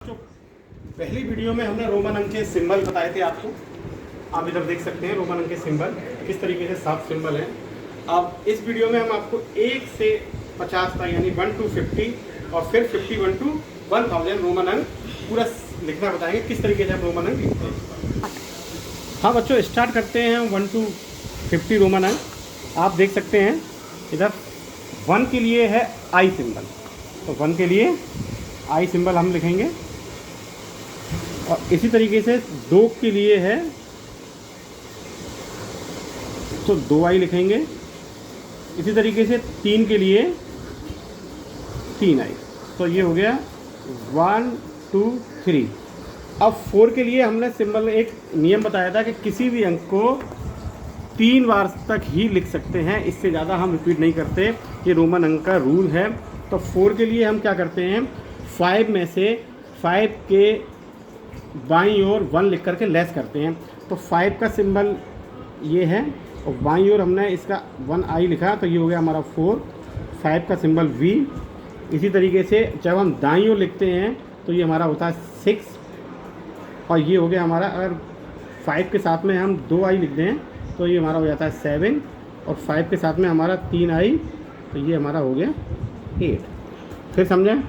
बच्चों, पहली वीडियो में हमने रोमन अंक के सिंबल बताए थे आपको। आप इधर देख सकते हैं रोमन अंक के सिंबल किस तरीके से 7 सिंबल हैं। अब इस वीडियो में हम आपको 1 से 50 तक यानी 1 to 50 और फिर 51 to 1000 रोमन अंक पूरा लिखना बताएंगे किस तरीके से हम रोमन अंक लिखते हैं। हाँ बच्चों, स्टार्ट करते हैं हम 1 to 50 रोमन अंक। आप देख सकते हैं इधर 1 के लिए है आई सिंबल, तो 1 के लिए आई सिंबल हम लिखेंगे। और इसी तरीके से 2 के लिए है तो 2 आई लिखेंगे। इसी तरीके से 3 के लिए 3 आई। तो ये हो गया 1 2 3। अब 4 के लिए हमने सिंबल एक नियम बताया था कि किसी भी अंक को 3 बार तक ही लिख सकते हैं, इससे ज़्यादा हम रिपीट नहीं करते। ये रोमन अंक का रूल है। तो 4 के लिए हम क्या करते हैं, 5 में से 5 के बाईं ओर 1 लिख करके लेस करते हैं। तो 5 का सिंबल ये है और बाईं ओर हमने इसका 1 आई लिखा, तो ये हो गया हमारा 4। 5 का सिंबल V। इसी तरीके से जब हम दाईं ओर लिखते हैं तो ये हमारा होता है 6 और ये हो गया हमारा, अगर 5 के साथ में हम 2 आई लिख दें तो ये हमारा हो जाता है 7 और 5 के साथ में हमारा 3 आई, तो ये हमारा हो गया 8। फिर समझें,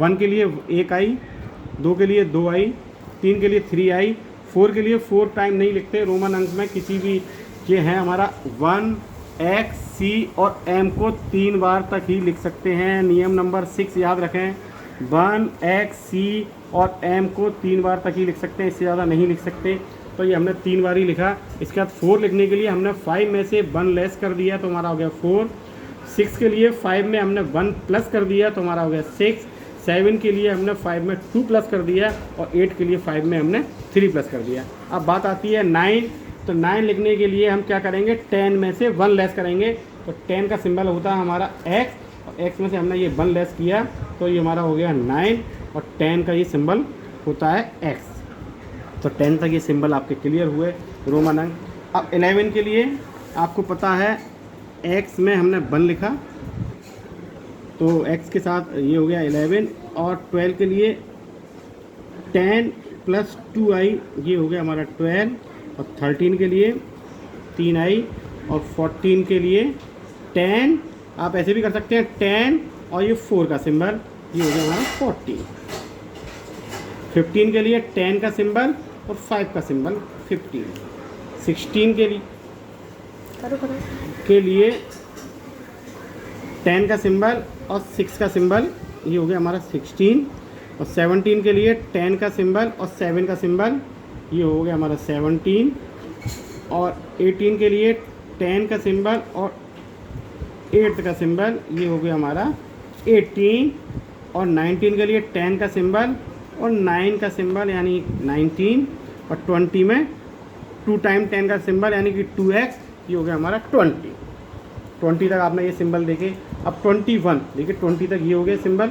1 के लिए 1 आई, 2 के लिए 2 आई, 3 के लिए 3 आई, 4 के लिए 4 टाइम नहीं लिखते रोमन अंक में किसी भी। ये है हमारा 1 X C और M को 3 बार तक ही लिख सकते हैं। नियम नंबर 6 याद रखें, 1 X C और M को 3 बार तक ही लिख सकते हैं, इससे ज़्यादा नहीं लिख सकते। तो ये हमने 3 बार ही लिखा। इसके बाद 4 लिखने के लिए हमने 5 में से 1 लेस कर दिया तो हमारा हो गया 4। 6 के लिए 5 में हमने 1 प्लस कर दिया तो हमारा हो गया 6। 7 के लिए हमने 5 में 2 प्लस कर दिया और 8 के लिए 5 में हमने 3 प्लस कर दिया। अब बात आती है 9। तो 9 लिखने के लिए हम क्या करेंगे, 10 में से 1 लेस करेंगे। तो 10 का सिंबल होता है हमारा X और X में से हमने ये 1 लेस किया तो ये हमारा हो गया 9 और 10 का ये सिंबल होता है X। तो 10 तक ये सिंबल आपके क्लियर हुए रोमन अंक। अब 11 के लिए आपको पता है X में हमने 1 लिखा तो X के साथ ये हो गया 11 और 12 के लिए 10 प्लस 2 आई, ये हो गया हमारा 12 और 13 के लिए 3 आई और 14 के लिए 10। आप ऐसे भी कर सकते हैं 10 और ये 4 का सिंबल, ये हो गया हमारा 14। 15 के लिए 10 का सिंबल और 5 का सिंबल 15। 16 के लिए 10 का सिंबल और 6 का सिंबल, ये हो गया हमारा 16। और 17 के लिए 10 का सिंबल और 7 का सिंबल, ये हो गया हमारा 17। और 18 के लिए 10 का सिंबल और 8 का सिंबल, ये हो गया हमारा 18। और 19 के लिए 10 का सिंबल और 9 का सिंबल यानी 19। और 20 में 2 टाइम 10 का सिंबल यानी कि 2x, ये हो गया हमारा 20। 20 तक आपने ये सिंबल देखे। अब 21 देखिए, 20 तक ये हो गया सिंबल।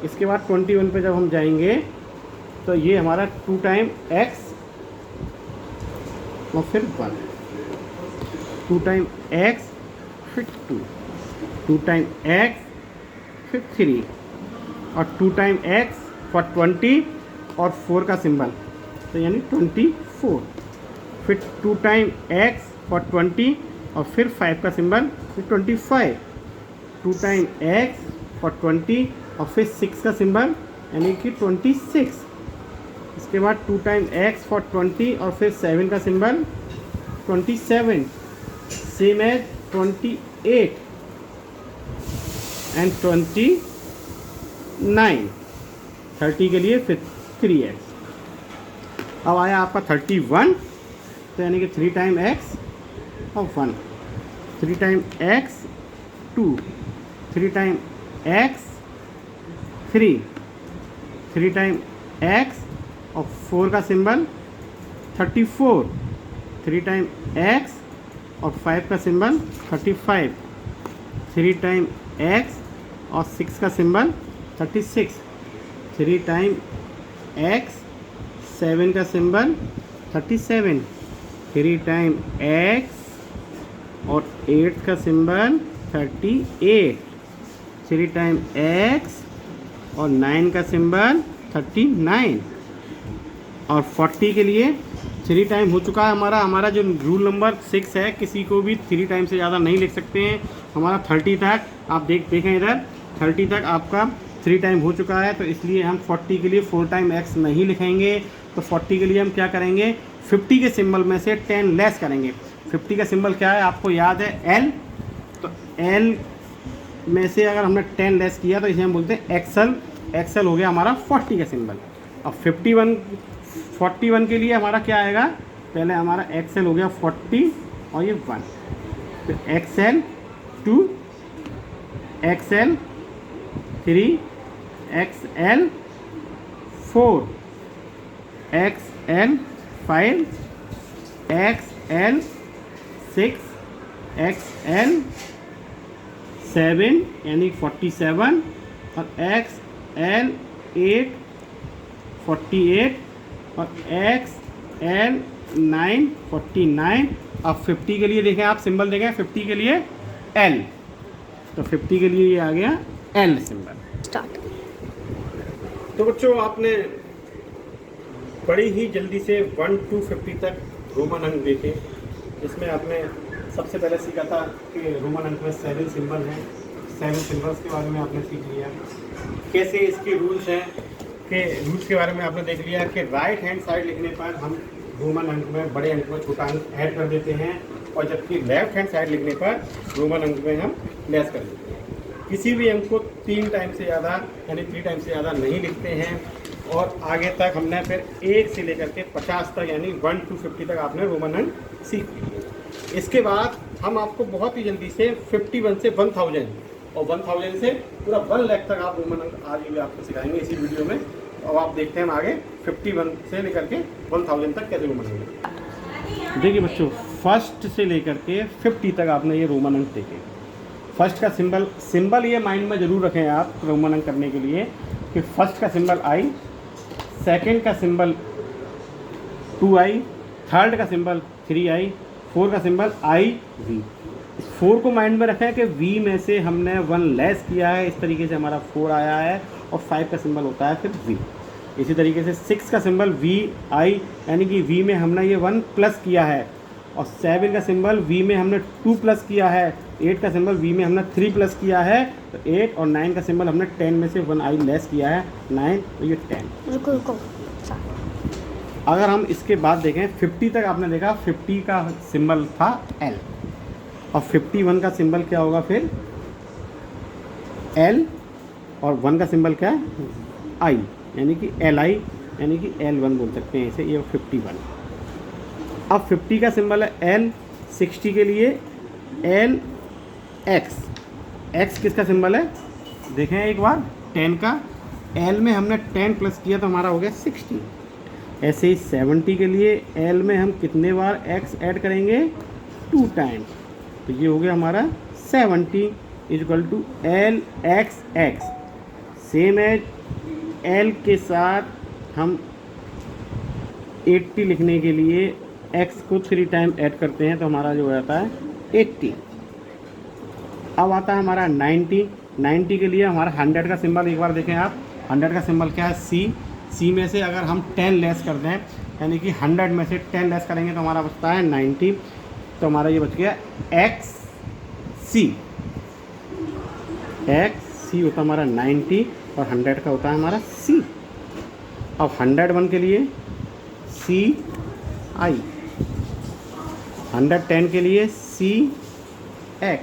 इसके बाद 21 पे जब हम जाएंगे तो ये हमारा 2 टाइम x और फिर 1, 2 टाइम x फिर 2, 2 टाइम x फिर 3 और 2 टाइम x फॉर 20 और 4 का सिंबल तो यानी 24। फिर 2 टाइम x फॉर 20 और फिर 5 का सिंबल फिर 25। 2 टाइम x फॉर 20 और फिर 6 का सिंबल यानी कि 26। इसके बाद 2 टाइम x फॉर 20 और फिर 7 का सिंबल 27, सेम एज 28 एंड 29। 30 के लिए फिर 3x। अब आया आपका 31, तो यानी कि 3 टाइम x और 1, 3 time x 2, 3 time x 3, 3 time x और 4 का सिंबल 34, 3 टाइम x और 5 का सिंबल 35, 3 टाइम x और 6 का सिंबल 36, 3 टाइम x 7 का सिंबल 37, 3 टाइम x और 8 का सिंबल 38, 3 टाइम x और 9 का सिंबल 39। और 40 के लिए 3 टाइम हो चुका है हमारा जो रूल नंबर 6 है, किसी को भी 3 टाइम से ज़्यादा नहीं लिख सकते हैं। हमारा 30 तक आप देखें इधर 30 तक आपका 3 टाइम हो चुका है, तो इसलिए हम 40 के लिए 4 टाइम x नहीं लिखेंगे। तो 40 के लिए हम क्या करेंगे, 50 के सिंबल में से 10 लेस करेंगे। 50 का सिंबल क्या है आपको याद है, L। तो L में से अगर हमने 10 लेस किया तो इसे हम बोलते हैं एक्सल। एक्सल हो गया हमारा 40 का सिंबल। अब 41 के लिए हमारा क्या आएगा, पहले हमारा एक्सल हो गया 40 और ये 1, फिर XL 2, XL 3, XL 4, XL 5, XL 6, XL 7 यानी 47 और एक्सल 8 48 और एक्सल 9 49। अब 50 के लिए देखें आप सिंबल देखें, 50 के लिए L, तो 50 के लिए ये आ गया L सिंबल। स्टार्ट। तो बच्चों आपने बड़ी ही जल्दी से 1 to 50 तक रोमन अंक देखे। इसमें आपने सबसे पहले सीखा था कि रोमन अंक में 7 सिंबल हैं। 7 सिंबल्स के बारे में आपने सीख लिया, कैसे इसके रूल्स हैं कि रूल्स के बारे में आपने देख लिया कि राइट हैंड साइड लिखने पर हम रोमन अंक में बड़े अंक में छोटा अंक ऐड कर देते हैं, और जबकि लेफ्ट हैंड साइड लिखने पर रोमन अंक में हम लेस कर देते हैं। किसी भी अंक को 3 टाइम से ज़्यादा यानी 3 टाइम से ज़्यादा नहीं लिखते हैं। और आगे तक हमने फिर 1 से लेकर के 50 तक यानी 1 to 50 तक आपने रोमन अंक सीख लिए। इसके बाद हम आपको बहुत ही जल्दी से 51 से 1000 और 1000 से पूरा 1 लाख तक आप रोमन अंक आज भी आपको सिखाएंगे इसी वीडियो में। और आप देखते हैं हम आगे 51 से लेकर के 1000 तक कैसे रोमन अंक। देखिए बच्चों, फर्स्ट से लेकर के 50 तक आपने ये रोमन अंक देखे। फर्स्ट का सिंबल ये माइंड में ज़रूर रखें आप रोमन अंक करने के लिए कि फर्स्ट का सिंबल I, सेकंड का सिंबल 2I, थर्ड का सिंबल 3I, 4 का सिंबल IV। 4 को माइंड में रखें कि V में से हमने 1 लेस किया है, इस तरीके से हमारा 4 आया है। और 5 का सिंबल होता है फिर V। इसी तरीके से 6 का सिंबल VI यानी कि V में हमने ये 1 प्लस किया है। और 7 का सिंबल V में हमने 2 प्लस किया है। 8 का सिंबल V में हमने 3 प्लस किया है तो 8। और 9 का सिंबल हमने 10 में से 1 I लेस किया है 9, तो ये 10। रुको। अगर हम इसके बाद देखें 50 तक आपने देखा 50 का सिंबल था L, और 51 का सिंबल क्या होगा फिर L, और 1 का सिंबल क्या है I यानी कि LI यानी कि L1 बोल सकते हैं इसे, ये 51। अब 50 का सिंबल है L, 60 के लिए LX। X किसका सिंबल है देखें एक बार, 10 का। L में हमने 10 प्लस किया तो हमारा हो गया 60। ऐसे ही 70 के लिए L में हम कितने बार X ऐड करेंगे, 2 टाइम, तो ये हो गया हमारा 70 equal to LXX। Same as L के साथ हम 80 लिखने के लिए X को 3 टाइम ऐड करते हैं तो हमारा जो हो जाता है 80। अब आता है हमारा 90। 90 के लिए हमारा 100 का सिंबल एक बार देखें आप, 100 का सिंबल क्या है C। C में से अगर हम 10 लेस कर दें यानी कि 100 में से 10 लेस करेंगे तो हमारा बचता है 90, तो हमारा ये बच गया XC। XC होता है हमारा 90 और 100 का होता है हमारा C। अब 101 के लिए CI, 110 के लिए CX,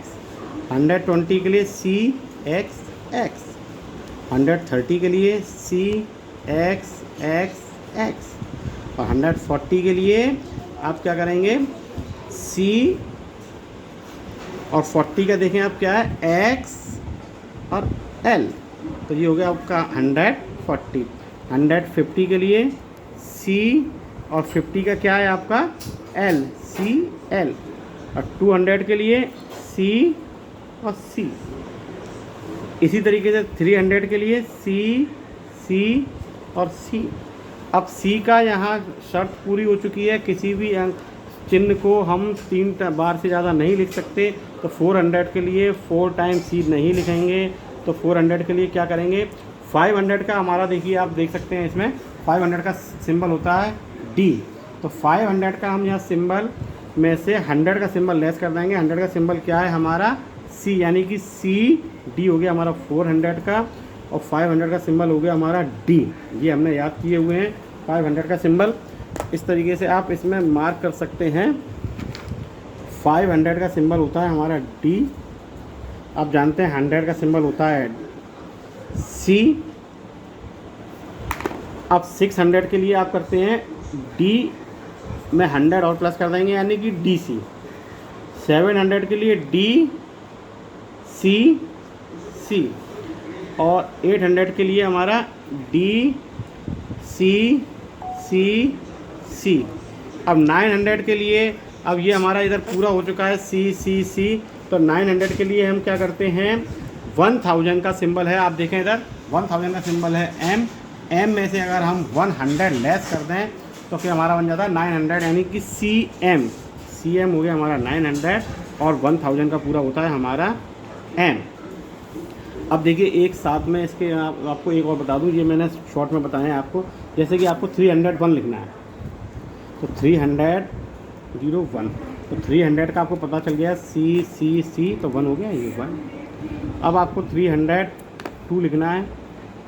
120 के लिए CXX, 130 के लिए CXXX, और 140 के लिए आप क्या करेंगे C, और 40 का देखें आप क्या है X और L, तो ये हो गया आपका 140। 150 के लिए C और 50 का क्या है आपका L, CL, और 200 के लिए C और C। इसी तरीके से 300 के लिए C और C। अब C का यहाँ शर्त पूरी हो चुकी है, किसी भी अंक चिन्ह को हम 3 बार से ज़्यादा नहीं लिख सकते। तो 400 के लिए 4 टाइम C नहीं लिखेंगे, तो 400 के लिए क्या करेंगे 500 का हमारा देखिए, आप देख सकते हैं इसमें 500 का सिंबल होता है डी। तो 500 का हम यहाँ सिंबल में से 100 का सिंबल लेस कर देंगे। 100 का सिंबल क्या है हमारा सी, यानी कि सी डी हो गया हमारा 400 का, और 500 का सिंबल हो गया हमारा डी। ये हमने याद किए हुए हैं 500 का सिंबल। इस तरीके से आप इसमें मार्क कर सकते हैं। 500 का सिंबल होता है हमारा डी। आप जानते हैं 100 का सिंबल होता है सी। अब 600 के लिए आप करते हैं डी में 100 और प्लस कर देंगे, यानी कि डी सी। 700 के लिए डी सी सी, और 800 के लिए हमारा डी सी सी सी। अब 900 के लिए, अब ये हमारा इधर पूरा हो चुका है सी सी सी, तो 900 के लिए हम क्या करते हैं 1000 का सिंबल है। आप देखें इधर 1000 का सिंबल है एम। एम में से अगर हम 100 लेस कर दें तो फिर हमारा बन जाता है 900, यानी कि सी एम। सी एम हो गया हमारा 900, और 1000 का पूरा होता है हमारा एम। अब देखिए एक साथ में इसके आपको एक और बता दूं, ये मैंने शॉर्ट में बताया है आपको। जैसे कि आपको 301 लिखना है, तो 301, तो 300 का आपको पता चल गया सी सी सी, तो 1 हो गया ये 1। अब आपको 302 लिखना है,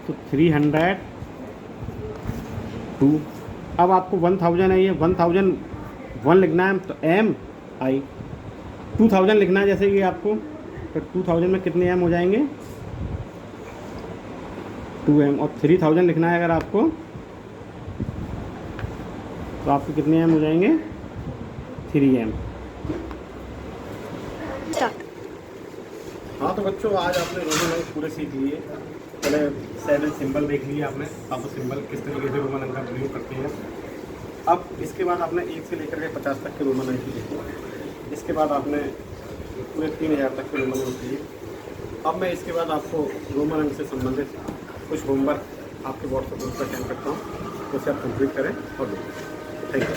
तो 302। अब आपको 1000 है, ये 1001 लिखना है, तो एम आई। 2000 लिखना है जैसे कि आपको, तो 2000 में कितने एम हो जाएंगे 2m, और 3000 लिखना है अगर आपको, तो आपके कितने एम हो जाएंगे 3m। हाँ तो बच्चों आज आपने रोमन अंक पूरे सीख लिए। पहले 7 सिंबल देख लिए आपने, अब वो सिंबल किस तरीके से रोमन अंक का प्रयोग करते हैं। अब इसके बाद आपने 1 से लेकर के 50 तक के रोमन अंक देखे। इसके बाद आपने पूरे 3000 तक के रोमन अंक लिए। अब मैं इसके बाद आपको रोमन अंक से संबंधित कुछ होमवर्क आपके व्हाट्सएप ग्रुप पर सेंड करता हूँ, उसे आप कंप्लीट करें और देखें। Thank you.